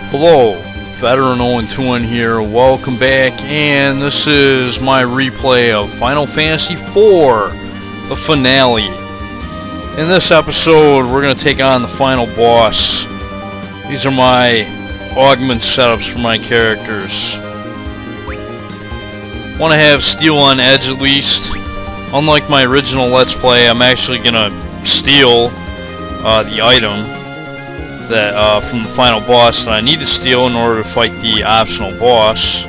Hello, Veteran 0-2 here, welcome back, and this is my replay of Final Fantasy IV, the finale. In this episode, we're going to take on the final boss. These are my augment setups for my characters. Want to have steel on edge at least. Unlike my original Let's Play, I'm actually going to steal the item that from the final boss that I need to steal in order to fight the optional boss.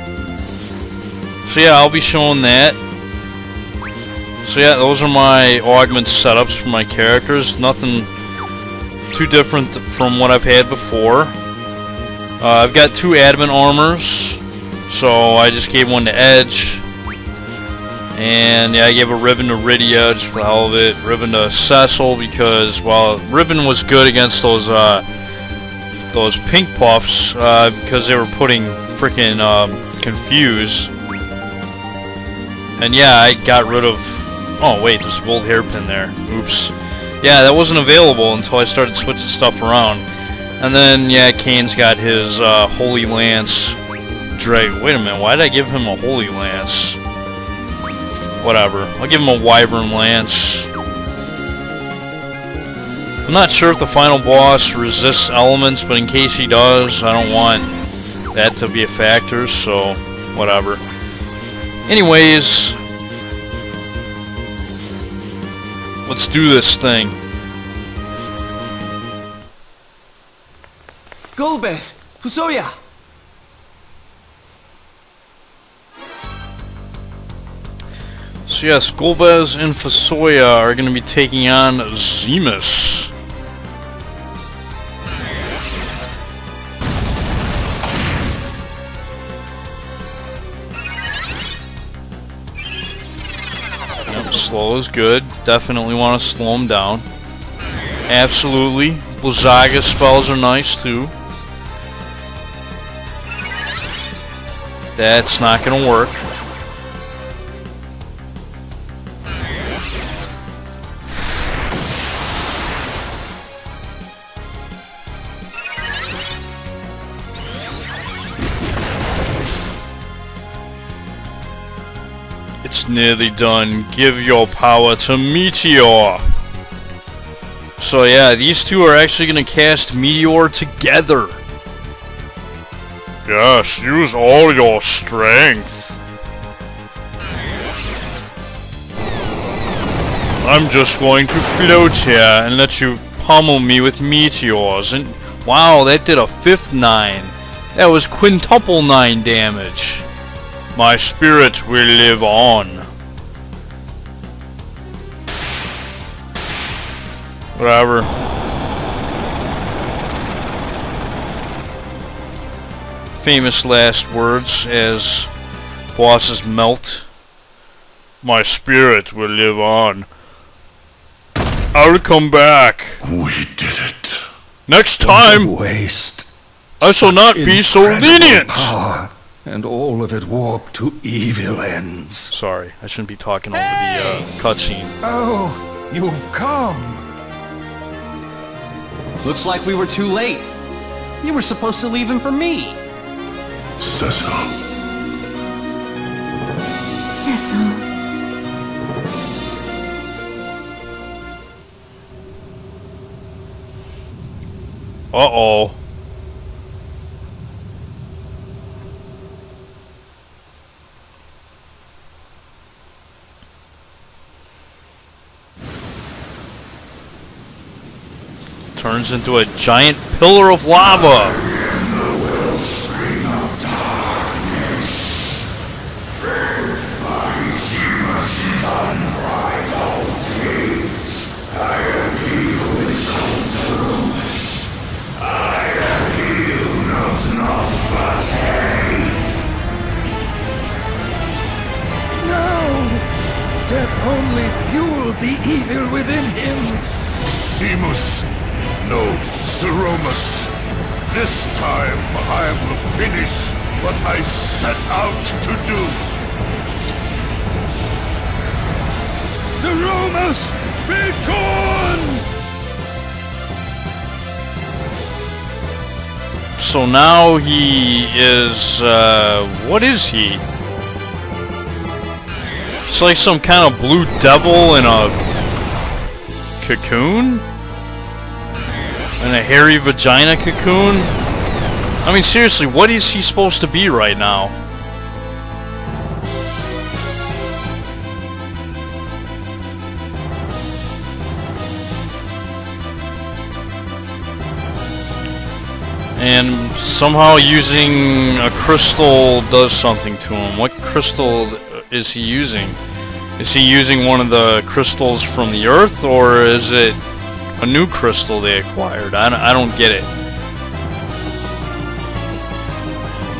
So yeah, I'll be showing that. So yeah, those are my augment setups for my characters. Nothing too different from what I've had before. I've got two adamant armors, so I just gave one to Edge. And yeah, I gave a ribbon to Rydia just for the hell of it. Ribbon to Cecil because, well, ribbon was good against those pink puffs because they were putting freaking confuse. And yeah, I got rid of. Oh wait, there's a gold hairpin there. Oops. Yeah, that wasn't available until I started switching stuff around. And then yeah, Kane's got his Holy Lance. Wait a minute, why did I give him a Holy Lance? Whatever. I'll give him a Wyvern Lance. I'm not sure if the final boss resists elements, but in case he does, I don't want that to be a factor, so whatever. Anyways, let's do this thing. Golbez! Fusoya! So yes, Golbez and Fusoya are going to be taking on Zeromus. Slow is good. Definitely want to slow him down. Absolutely. Blizzaga spells are nice too. That's not going to work. It's nearly done. Give your power to Meteor. So yeah, these two are actually going to cast Meteor together. Yes, use all your strength. I'm just going to float here and let you pummel me with meteors. And wow, that did a 5th 9. That was quintuple 9 damage. My spirit will live on. Whatever. Famous last words as bosses melt. My spirit will live on. I'll come back. We did it. Next time, Waste. I shall not be so lenient. Power. And all of it warped to evil ends. Sorry, I shouldn't be talking over the cutscene. Oh, you've come. Looks like we were too late. You were supposed to leave him for me. Cecil. Cecil. Uh-oh. Turns into a giant pillar of lava. Death only fueled the evil within him. Zeromus. No, Zeromus. This time I will finish what I set out to do. Zeromus, be gone! So now he is, what is he? It's like some kind of blue devil in a cocoon? In a hairy vagina cocoon? I mean, seriously, what is he supposed to be right now? And somehow using a crystal does something to him. What crystal is he using? Is he using one of the crystals from the Earth, or is it a new crystal they acquired? I don't get it.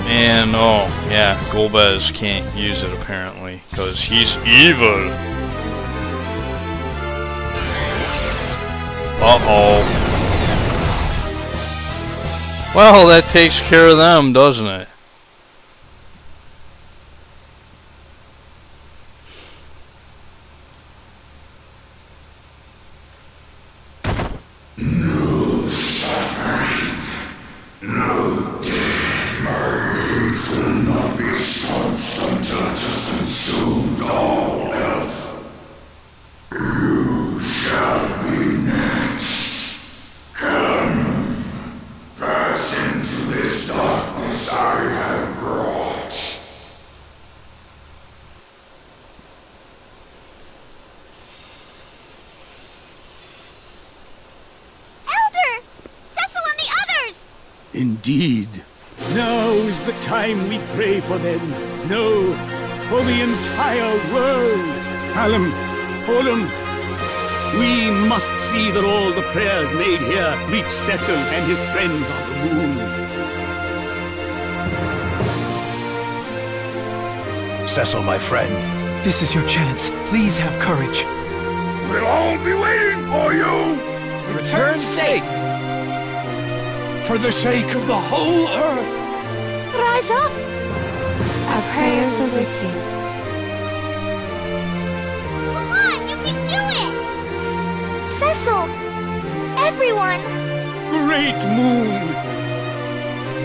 And, oh, yeah, Golbez can't use it apparently, because he's evil. Uh-oh. Well, that takes care of them, doesn't it? No suffering, no death. My hate will not be stanched until it has consumed all else. You shall be next. Come. Pass into this darkness I have brought. Elder! Cecil and the others! Indeed. Now is the time we pray for them. No, for the entire world. Hallam, Olam, we must see that all the prayers made here reach Cecil and his friends on the moon. Cecil, my friend. This is your chance. Please have courage. We'll all be waiting for you! Return safe! For the sake of the whole Earth! Rise up! Our prayers are with you. Come on, you can do it! Cecil! Everyone! Great moon!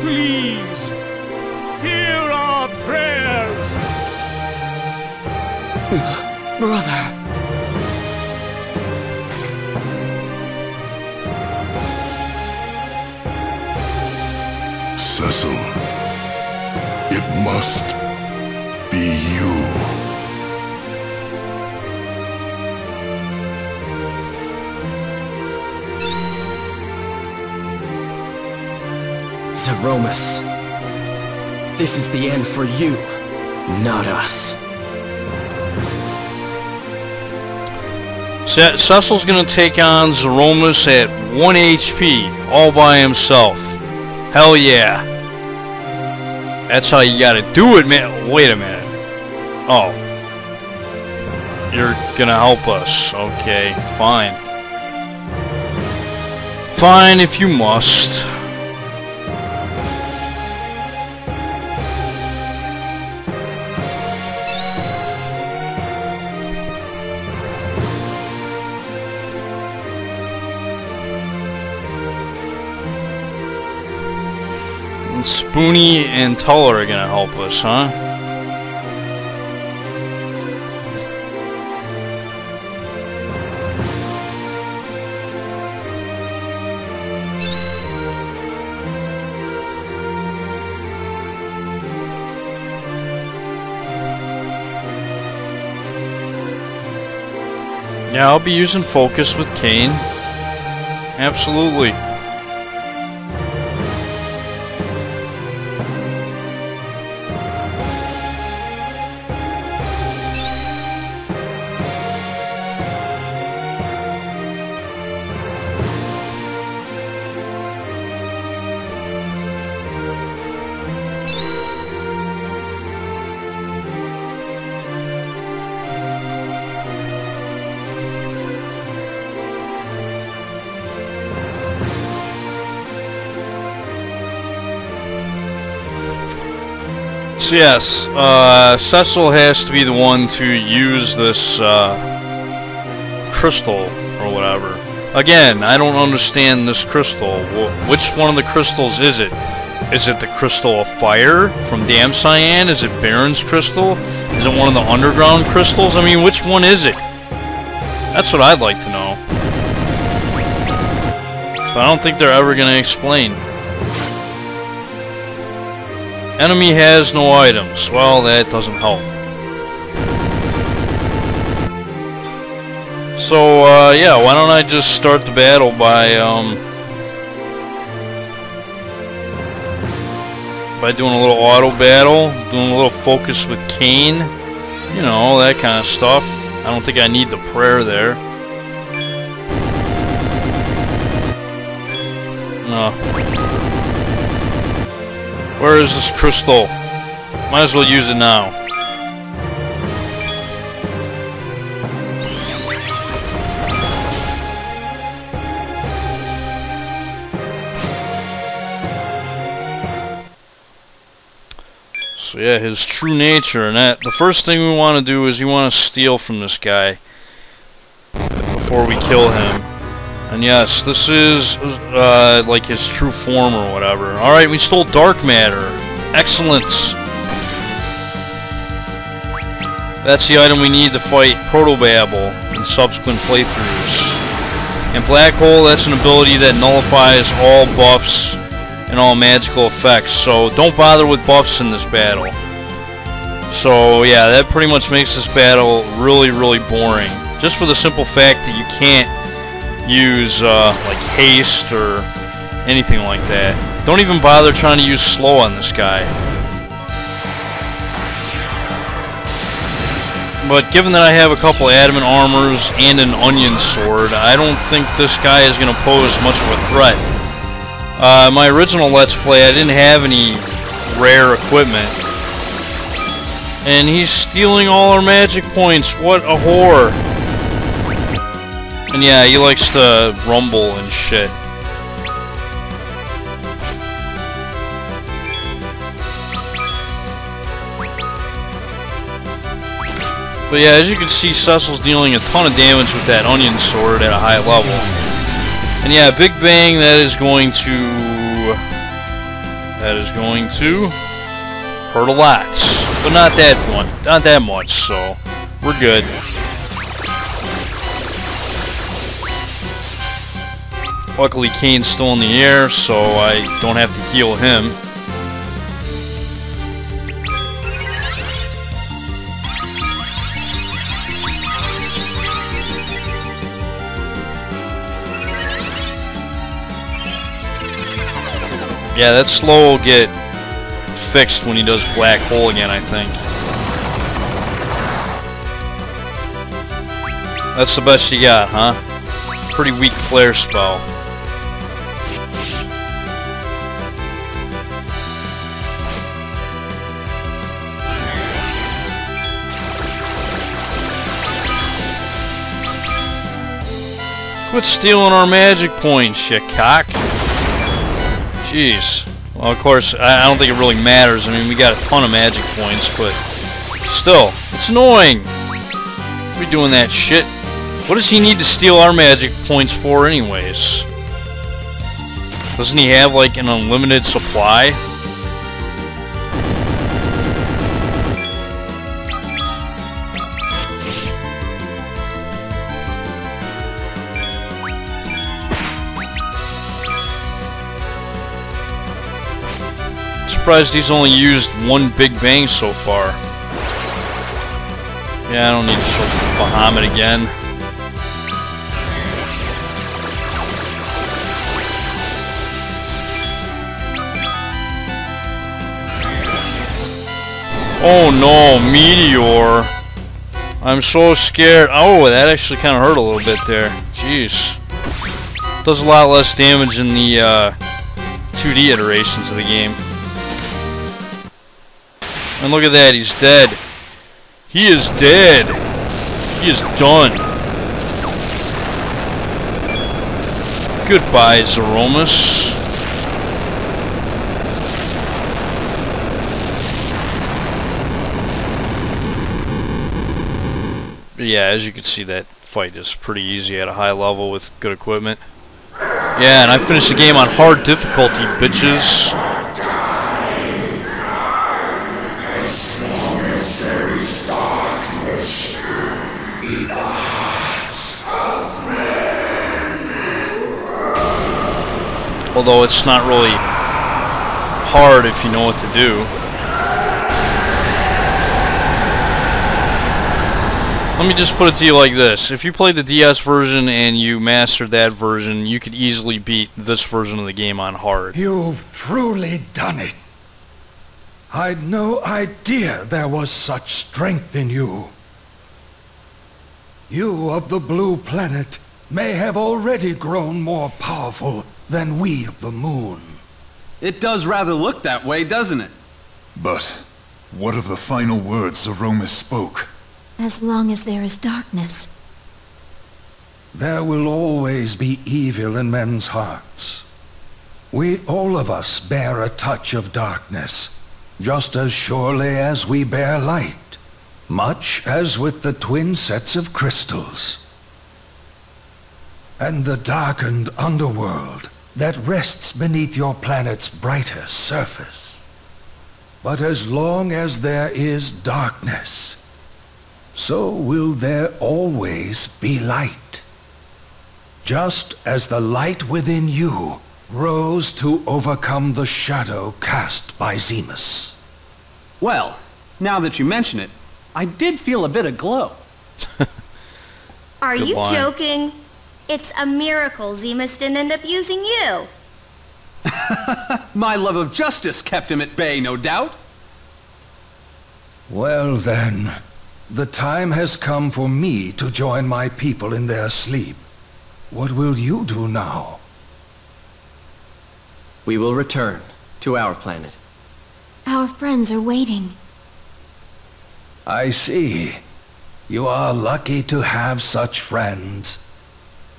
Please, hear our prayers! Brother! Cecil, it must be you. Zeromus. This is the end for you, not us. Cecil's gonna take on Zeromus at 1 HP, all by himself. Hell yeah. That's how you gotta do it, man. Wait a minute. Oh. You're gonna help us. Okay, fine. Fine if you must. Spoonie and Tuller are gonna help us, huh? Yeah, I'll be using focus with Kane. Absolutely. So yes, Cecil has to be the one to use this crystal or whatever. Again, I don't understand this crystal. Which one of the crystals is it? Is it the Crystal of Fire from Dam Cyan? Is it Baron's Crystal? Is it one of the underground crystals? I mean, which one is it? That's what I'd like to know. But I don't think they're ever going to explain. Enemy has no items. Well, that doesn't help. So, yeah, why don't I just start the battle by doing a little auto battle, doing a little focus with Cain, you know, that kind of stuff. I don't think I need the prayer there. No. Where is this crystal? Might as well use it now. So yeah, his true nature, and that the first thing we want to do is we want to steal from this guy before we kill him. And yes, this is like his true form or whatever. Alright, we stole dark matter. Excellent. That's the item we need to fight Protobabble in subsequent playthroughs. And Black Hole, that's an ability that nullifies all buffs and all magical effects, so don't bother with buffs in this battle. So yeah, that pretty much makes this battle really, really boring. Just for the simple fact that you can't use like haste or anything like that. Don't even bother trying to use slow on this guy. But given that I have a couple adamant armors and an onion sword, I don't think this guy is going to pose much of a threat. My original Let's Play, I didn't have any rare equipment. And he's stealing all our magic points. What a whore. And yeah, he likes to rumble and shit. But yeah, as you can see, Cecil's dealing a ton of damage with that onion sword at a high level. And yeah, Big Bang, that is going to hurt a lot. But not that much, so we're good. Luckily, Cain's still in the air, so I don't have to heal him. Yeah, that slow will get fixed when he does Black Hole again, I think. That's the best you got, huh? Pretty weak flare spell. Quit stealing our magic points, you cock. Jeez. Well, of course, I don't think it really matters. I mean, we got a ton of magic points, but still, it's annoying. We doing that shit. What does he need to steal our magic points for anyways? Doesn't he have like an unlimited supply? Surprised he's only used one Big Bang so far. Yeah, I don't need to show Bahamut again. Oh no, Meteor. I'm so scared. Oh, that actually kind of hurt a little bit there. Jeez. Does a lot less damage in the 2D iterations of the game. And look at that, he's dead. He is dead. He is done. Goodbye, Zeromus. But yeah, as you can see, that fight is pretty easy at a high level with good equipment. Yeah, and I finished the game on hard difficulty, bitches. Although it's not really hard if you know what to do. Let me just put it to you like this. If you played the DS version and you mastered that version, you could easily beat this version of the game on hard. You've truly done it. I'd no idea there was such strength in you. You of the Blue Planet may have already grown more powerful than we of the Moon. It does rather look that way, doesn't it? But what of the final words Zeromus spoke? As long as there is darkness. There will always be evil in men's hearts. We, all of us, bear a touch of darkness, just as surely as we bear light, much as with the twin sets of crystals. And the darkened underworld that rests beneath your planet's brighter surface. But as long as there is darkness, so will there always be light. Just as the light within you rose to overcome the shadow cast by Zeromus. Well, now that you mention it, I did feel a bit of glow. Are Good you line. joking? It's a miracle Zeromus didn't end up using you. My love of justice kept him at bay, no doubt. Well then, the time has come for me to join my people in their sleep. What will you do now? We will return to our planet. Our friends are waiting. I see. You are lucky to have such friends.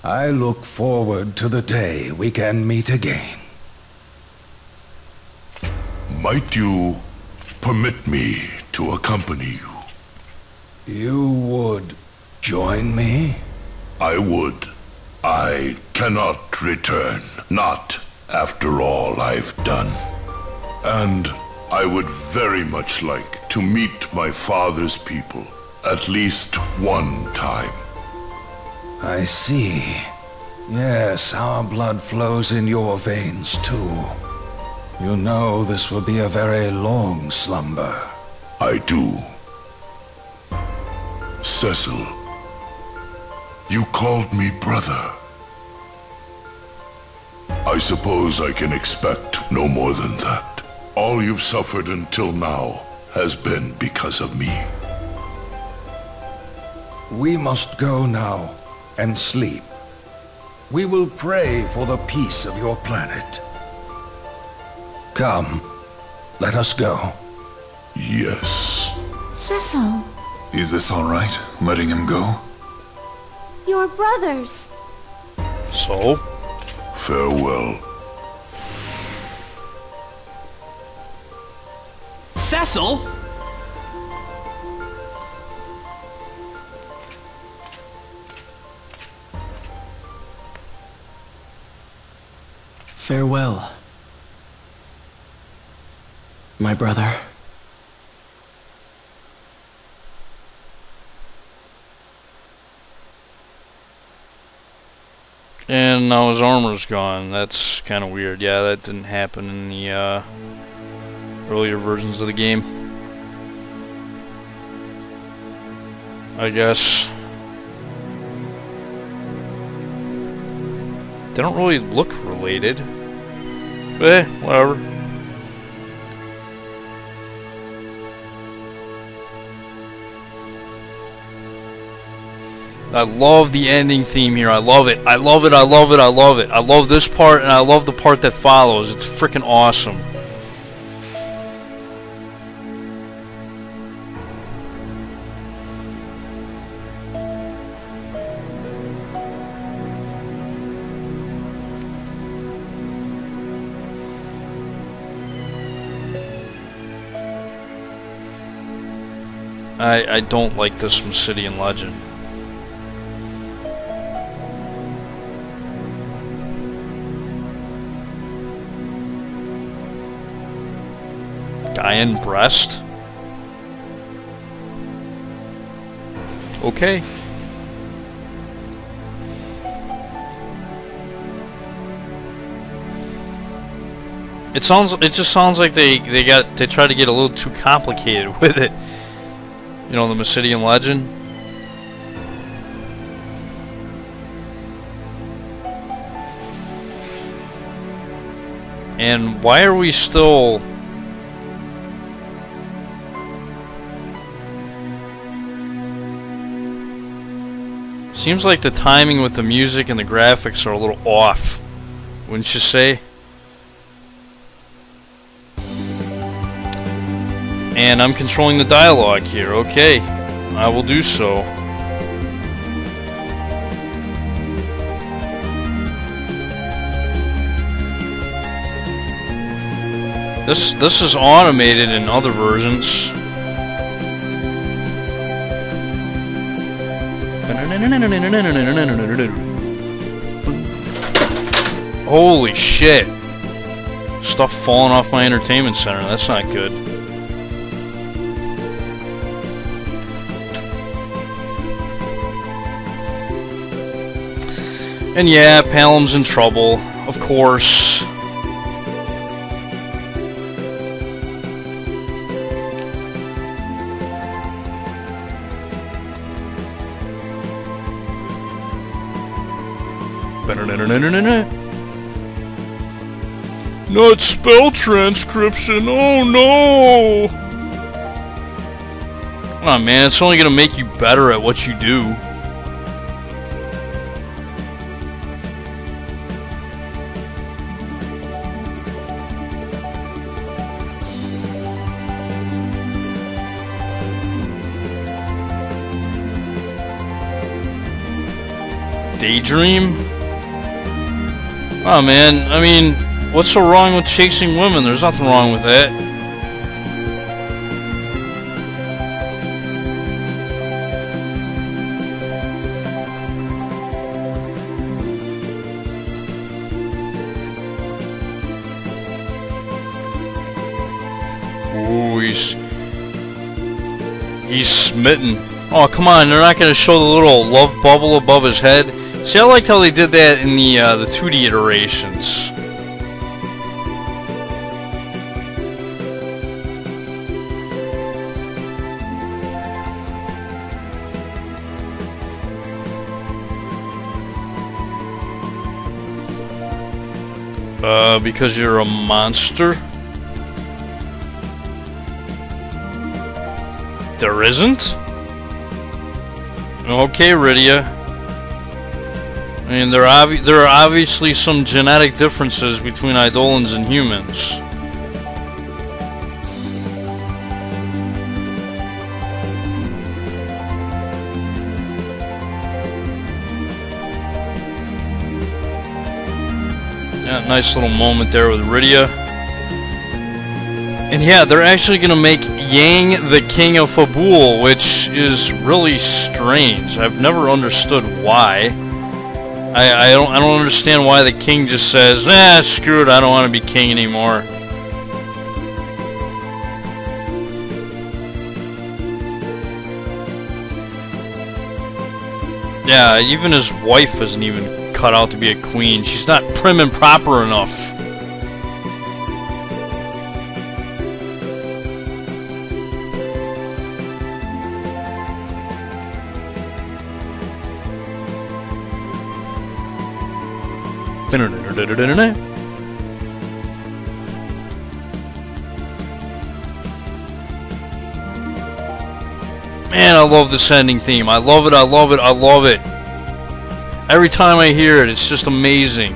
I look forward to the day we can meet again. Might you permit me to accompany you? You would join me? I would. I cannot return. Not after all I've done. And I would very much like to meet my father's people at least one time. I see. Yes, our blood flows in your veins too. You know this will be a very long slumber. I do. Cecil, you called me brother. I suppose I can expect no more than that. All you've suffered until now has been because of me. We must go now and sleep. We will pray for the peace of your planet. Come, let us go. Yes. Cecil, Is this all right, letting him go? Your brothers. So? Farewell. Cecil? Farewell, my brother. And now his armor's gone. That's kind of weird. Yeah, that didn't happen in the earlier versions of the game, I guess. They don't really look related. But whatever. I love the ending theme here. I love it. I love it. I love it. I love it. I love this part, and I love the part that follows. It's freaking awesome. I don't like this Mysidian legend. Iron breast? Okay. It just sounds like they tried to get a little too complicated with it. You know, the Mysidian legend. And why are we still... Seems like the timing with the music and the graphics are a little off, wouldn't you say? And I'm controlling the dialogue here. Okay, I will do so. This is automated in other versions. Holy shit. Stuff falling off my entertainment center. That's not good. And yeah, Palom's in trouble, of course. Not spell transcription, oh no! Come on, man, it's only gonna make you better at what you do. Daydream? Oh man, I mean, what's so wrong with chasing women? There's nothing wrong with that. Ooh, he's smitten. Oh, come on, they're not going to show the little love bubble above his head. See, I liked how they did that in the 2D iterations. Because you're a monster? There isn't? Okay, Rydia. I mean, there are obviously some genetic differences between Eidolons and humans. Yeah, nice little moment there with Rydia. And yeah, they're actually gonna make Yang the King of Fabul, which is really strange. I've never understood why. I don't understand why the king just says, nah, screw it, I don't want to be king anymore. Yeah, even his wife isn't even cut out to be a queen. She's not prim and proper enough. Man, I love this ending theme. I love it, I love it, I love it. Every time I hear it, it's just amazing.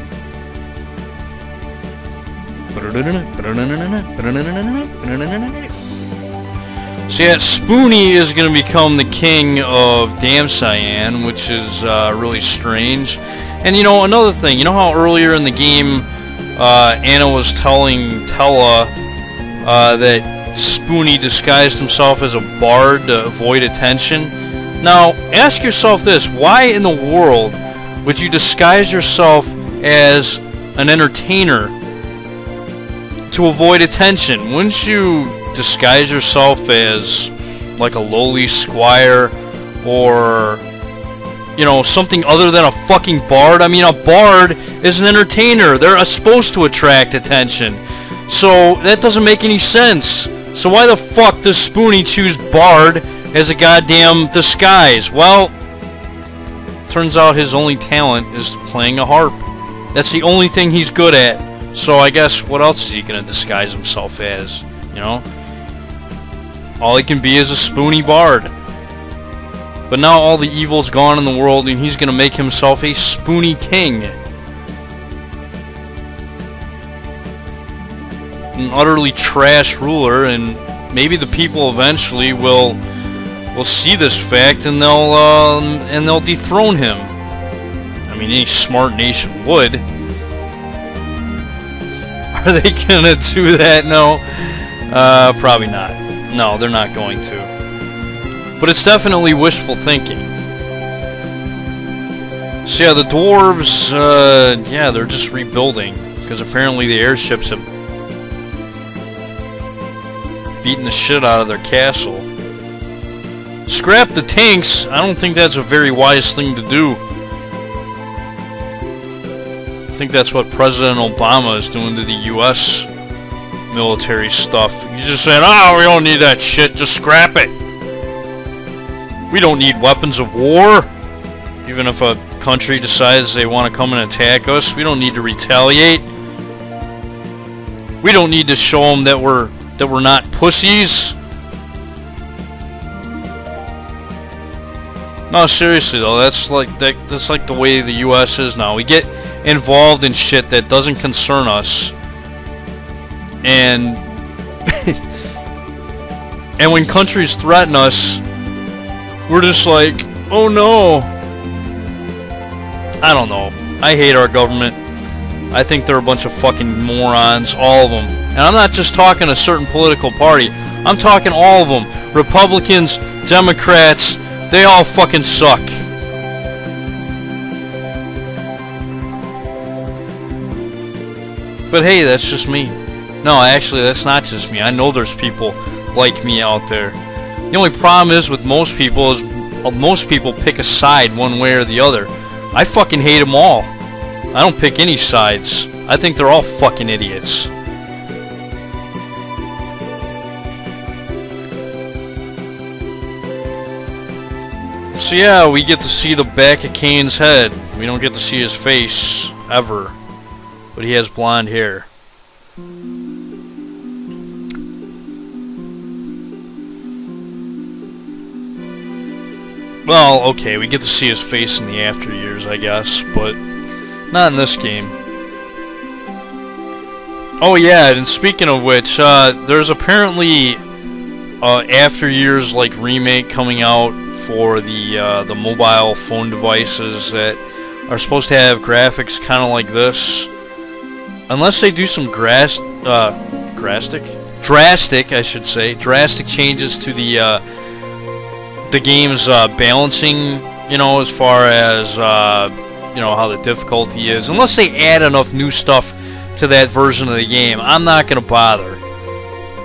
So yeah, Spoonie is going to become the king of Dam Cyan, which is really strange. And you know, another thing, you know how earlier in the game Anna was telling Tella that Spoonie disguised himself as a bard to avoid attention? Now, ask yourself this, why in the world would you disguise yourself as an entertainer to avoid attention? Wouldn't you disguise yourself as like a lowly squire or, you know, something other than a fucking bard? I mean, a bard is an entertainer. They're supposed to attract attention. So that doesn't make any sense. So why the fuck does Spoonie choose Bard as a goddamn disguise? Well, turns out his only talent is playing a harp. That's the only thing he's good at. So I guess what else is he gonna disguise himself as? You know? All he can be is a Spoonie Bard. But now all the evil's gone in the world and he's gonna make himself a Spoonie King. An utterly trash ruler, and maybe the people eventually will see this fact and they'll dethrone him. I mean, any smart nation would. Are they gonna do that? No. Probably not. No, they're not going to. But it's definitely wishful thinking. So yeah, the dwarves, yeah, they're just rebuilding. Because apparently the airships have beaten the shit out of their castle. Scrap the tanks. I don't think that's a very wise thing to do. I think that's what President Obama is doing to the U.S. military stuff. He's just saying, oh, we don't need that shit, just scrap it. We don't need weapons of war. Even if a country decides they want to come and attack us, we don't need to retaliate. We don't need to show them that we're not pussies. No, seriously though, that's like the way the U.S. is now. We get involved in shit that doesn't concern us, and and when countries threaten us, we're just like, oh no. I don't know. I hate our government. I think they're a bunch of fucking morons, all of them. And I'm not just talking a certain political party. I'm talking all of them. Republicans, Democrats, they all fucking suck. But hey, that's just me. No, actually, that's not just me. I know there's people like me out there. The only problem is with most people is most people pick a side one way or the other. I fucking hate them all. I don't pick any sides. I think they're all fucking idiots. So yeah, we get to see the back of Kane's head. We don't get to see his face, ever. But he has blonde hair. Well, okay, we get to see his face in the after years, I guess, but not in this game. Oh yeah, and speaking of which, there's apparently after years like remake coming out for the mobile phone devices that are supposed to have graphics kind of like this. Unless they do some drastic, I should say, drastic changes to the game's balancing, you know, as far as you know, how the difficulty is. Unless they add enough new stuff to that version of the game, I'm not gonna bother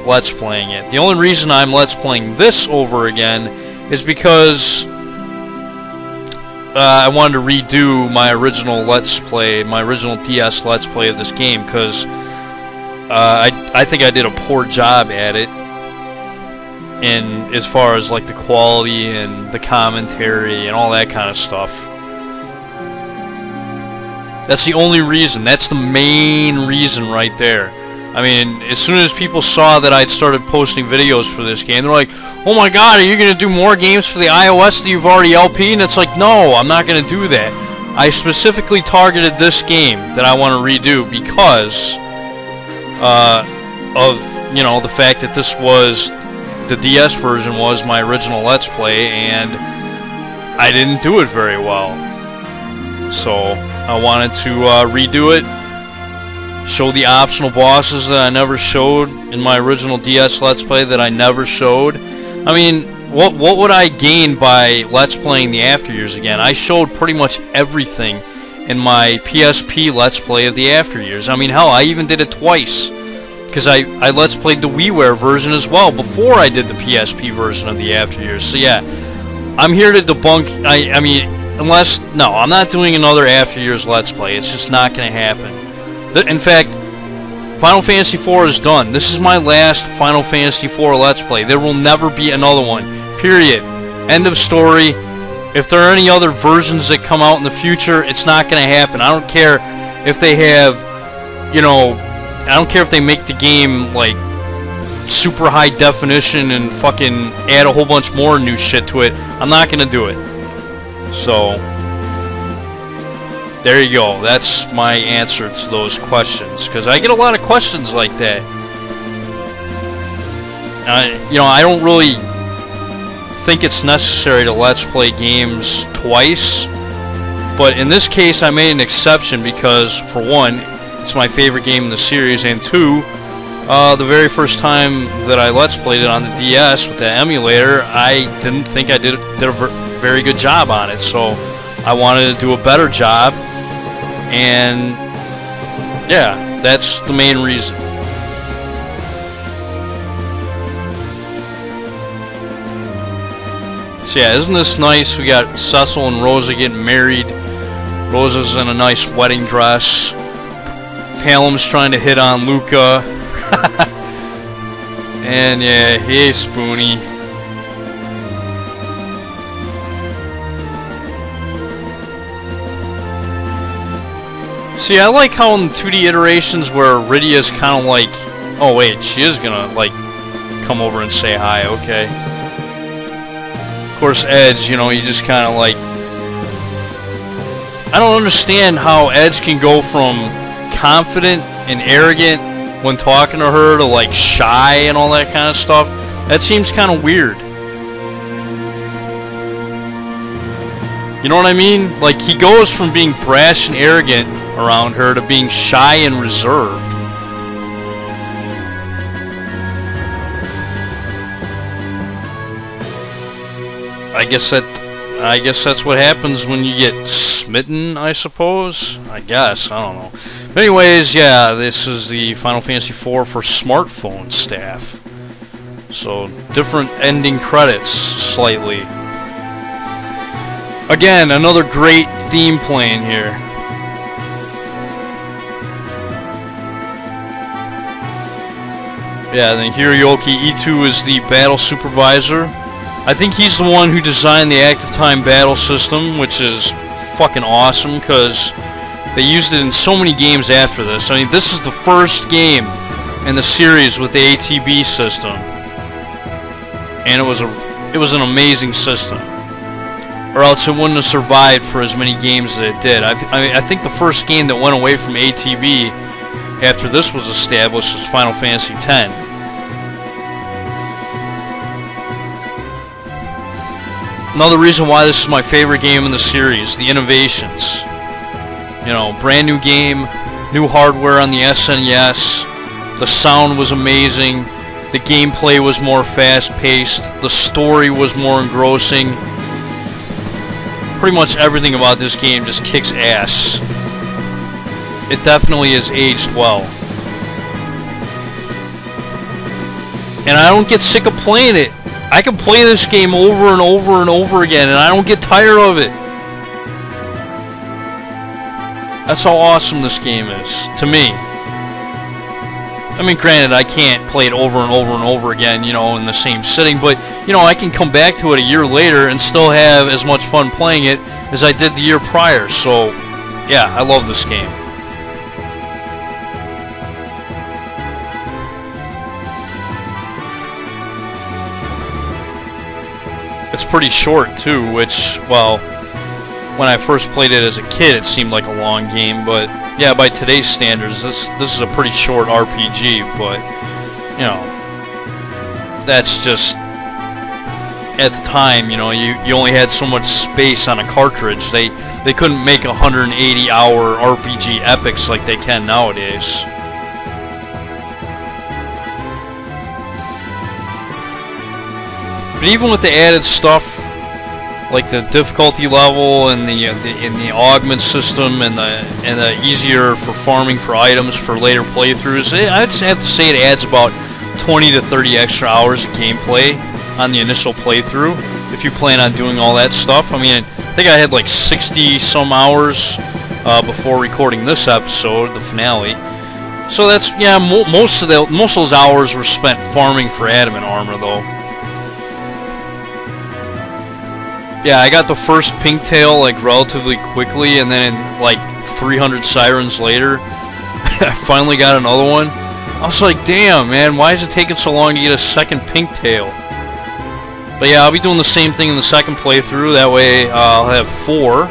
Let's Playing it. The only reason I'm Let's Playing this over again is because I wanted to redo my original Let's Play, my original DS Let's Play of this game, because I think I did a poor job at it, in as far as like the quality and the commentary and all that kind of stuff. That's the only reason. That's the main reason right there. I mean, as soon as people saw that I'd started posting videos for this game, they're like, oh my god, are you going to do more games for the iOS that you've already LP'd? And it's like, no, I'm not going to do that. I specifically targeted this game that I want to redo because of, you know, the fact that this was, the DS version was my original Let's Play, and I didn't do it very well. So I wanted to redo it. Show the optional bosses that I never showed in my original DS Let's Play that I never showed. I mean, what would I gain by Let's Playing the After Years again? I showed pretty much everything in my PSP Let's Play of the After Years. I mean, hell, I even did it twice. Because I Let's Played the WiiWare version as well before I did the PSP version of the After Years. So yeah, I'm here to debunk, I mean, unless, no, I'm not doing another After Years Let's Play. It's just not going to happen. In fact, Final Fantasy IV is done. This is my last Final Fantasy IV Let's Play. There will never be another one. Period. End of story. If there are any other versions that come out in the future, it's not going to happen. I don't care if they have, you know, I don't care if they make the game, like, super high definition and fucking add a whole bunch more new shit to it. I'm not going to do it. So, there you go. That's my answer to those questions. Because I get a lot of questions like that. You know, I don't really think it's necessary to Let's Play games twice. But in this case, I made an exception because, for one, it's my favorite game in the series, and two, the very first time that I Let's Played it on the DS with the emulator, I didn't think I did a very good job on it. So I wanted to do a better job. And yeah, that's the main reason. So yeah, isn't this nice? We got Cecil and Rosa getting married. Rosa's in a nice wedding dress. Palom's trying to hit on Luca. And yeah, hey Spoonie. See, I like how in the 2D iterations where Rydia's kind of like, oh wait, she is gonna like come over and say hi, okay. Of course, Edge, you know, you just kind of like, I don't understand how Edge can go from confident and arrogant when talking to her to like shy and all that kind of stuff. That seems kind of weird. You know what I mean? Like, he goes from being brash and arrogant around her to being shy and reserved. I guess that's what happens when you get smitten, I suppose. I guess, I don't know. But anyways, yeah, this is the Final Fantasy IV for smartphone staff. So, different ending credits, slightly. Again, another great theme playing here. Yeah, then Hiroyuki Ito is the battle supervisor. I think he's the one who designed the active time battle system, which is fucking awesome because they used it in so many games after this. I mean, this is the first game in the series with the ATB system, and it was an amazing system. Or else it wouldn't have survived for as many games as it did. I think the first game that went away from ATB after this was established was Final Fantasy X. Another reason why this is my favorite game in the series, the innovations. You know, brand new game, new hardware on the SNES, the sound was amazing, the gameplay was more fast-paced, the story was more engrossing. Pretty much everything about this game just kicks ass. It definitely has aged well. And I don't get sick of playing it. I can play this game over and over and over again, and I don't get tired of it. That's how awesome this game is, to me. I mean, granted, I can't play it over and over and over again, you know, in the same sitting, but, you know, I can come back to it a year later and still have as much fun playing it as I did the year prior, so, yeah, I love this game. It's pretty short, too, which, well, when I first played it as a kid, it seemed like a long game, but, yeah, by today's standards, this is a pretty short RPG, but, you know, that's just, at the time, you know, you only had so much space on a cartridge. They couldn't make 180-hour RPG epics like they can nowadays. But even with the added stuff, like the difficulty level and the augment system and the easier for farming for items for later playthroughs, I'd have to say it adds about 20 to 30 extra hours of gameplay on the initial playthrough if you plan on doing all that stuff. I mean, I think I had like 60 some hours before recording this episode, the finale. So that's, yeah, most of those hours were spent farming for adamant armor, though. Yeah, I got the first pink tail like relatively quickly, and then like 300 sirens later, I finally got another one. I was like, damn, man, why is it taking so long to get a second pink tail? But yeah, I'll be doing the same thing in the second playthrough. That way, I'll have 4.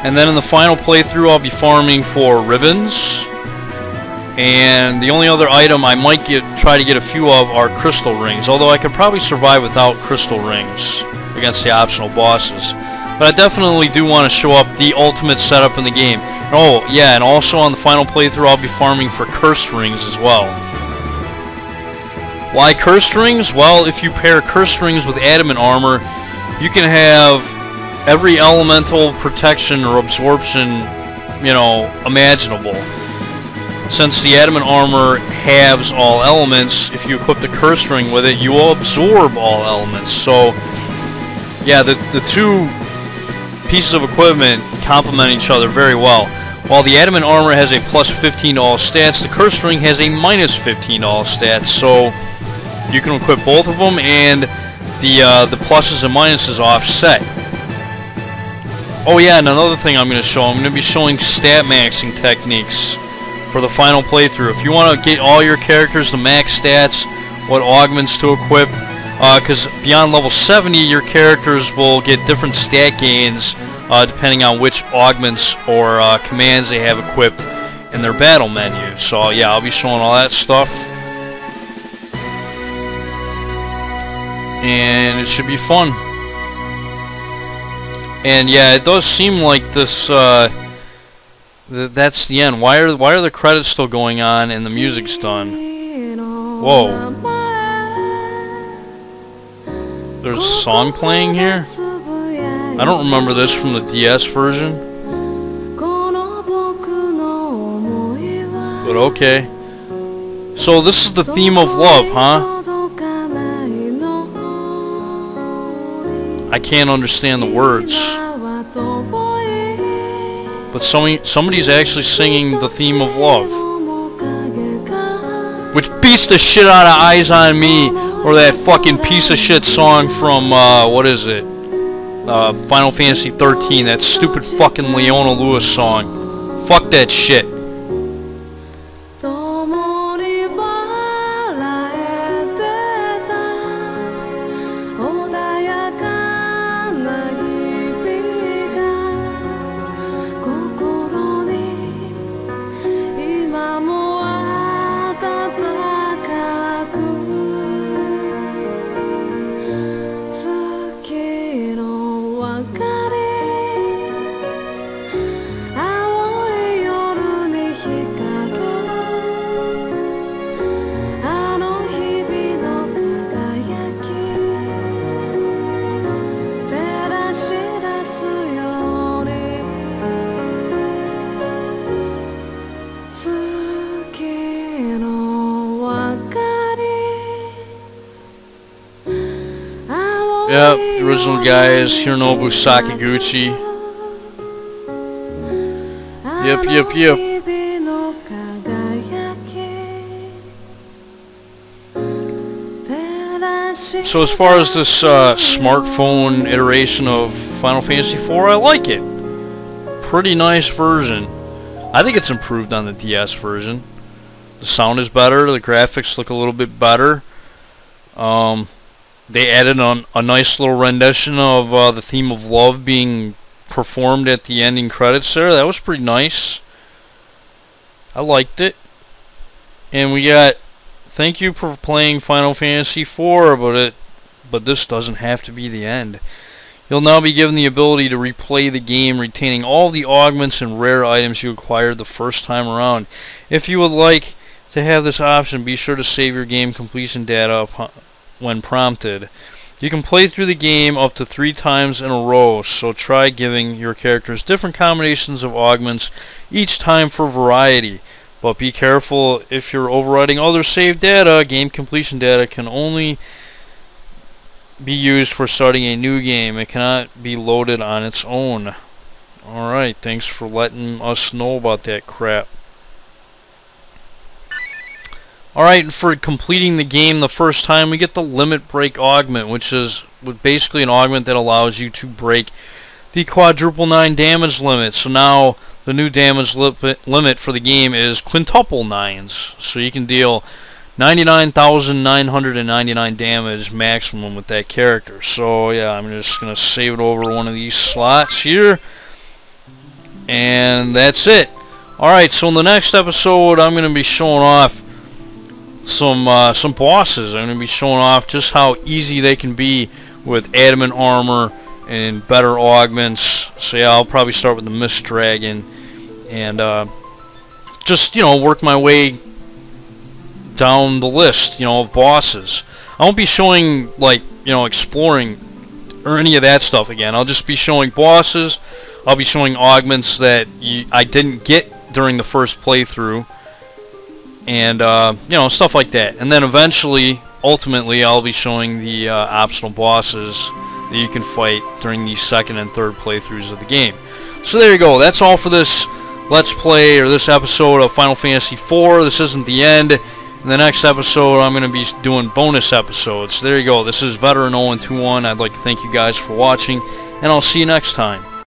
And then in the final playthrough, I'll be farming for ribbons. And the only other item I might try to get a few of are crystal rings. Although I could probably survive without crystal rings against the optional bosses. But I definitely do want to show up the ultimate setup in the game. Oh, yeah, and also on the final playthrough, I'll be farming for cursed rings as well. Why cursed rings? Well, if you pair cursed rings with adamant armor, you can have every elemental protection or absorption, you know, imaginable. Since the adamant armor halves all elements, if you equip the cursed ring with it, you will absorb all elements. So, yeah, the two pieces of equipment complement each other very well. While the adamant armor has a plus 15 to all stats, the cursed ring has a minus 15 to all stats. So you can equip both of them, and the pluses and minuses offset. Oh yeah, and another thing I'm going to be showing stat maxing techniques for the final playthrough. If you want to get all your characters to max stats, what augments to equip, because beyond level 70, your characters will get different stat gains depending on which augments or commands they have equipped in their battle menu. So yeah, I'll be showing all that stuff. And it should be fun. And yeah, it does seem like this that's the end. Why are the credits still going on and the music's done? Whoa. There's a song playing here? I don't remember this from the DS version. But okay. So this is the theme of love, huh? I can't understand the words. But somebody's actually singing the theme of love. Which beats the shit out of Eyes on Me, or that fucking piece of shit song from, what is it? Final Fantasy 13, that stupid fucking Leona Lewis song. Fuck that shit. Yep, the original guy is Hironobu Sakaguchi. Yep. So as far as this smartphone iteration of Final Fantasy IV, I like it. Pretty nice version. I think it's improved on the DS version. The sound is better, the graphics look a little bit better. They added a nice little rendition of the theme of love being performed at the ending credits there. That was pretty nice. I liked it. And we got, thank you for playing Final Fantasy IV, but this doesn't have to be the end. You'll now be given the ability to replay the game, retaining all the augments and rare items you acquired the first time around. If you would like to have this option, be sure to save your game completion data when prompted. You can play through the game up to 3 times in a row, so try giving your characters different combinations of augments each time for variety. But be careful, if you're overwriting other saved data, game completion data can only be used for starting a new game. It cannot be loaded on its own. Alright, thanks for letting us know about that crap. Alright, and for completing the game the first time, we get the Limit Break Augment, which is basically an augment that allows you to break the quadruple 9 damage limit. So now the new damage limit for the game is quintuple 9s. So you can deal 99,999 damage maximum with that character. So yeah, I'm just going to save it over one of these slots here. And that's it. Alright, so in the next episode I'm going to be showing off some bosses. I'm going to be showing off just how easy they can be with adamant armor and better augments. So yeah, I'll probably start with the Mist Dragon and just, you know, work my way down the list, you know, of bosses. I won't be showing, like, you know, exploring or any of that stuff again. I'll just be showing bosses. I'll be showing augments that I didn't get during the first playthrough, and you know, stuff like that. And then eventually, ultimately, I'll be showing the optional bosses that you can fight during the second and third playthroughs of the game. So there you go. That's all for this Let's Play, or this episode of Final Fantasy IV. This isn't the end. In the next episode, I'm going to be doing bonus episodes. So there you go. This is Veteran 0121. I'd like to thank you guys for watching, and I'll see you next time.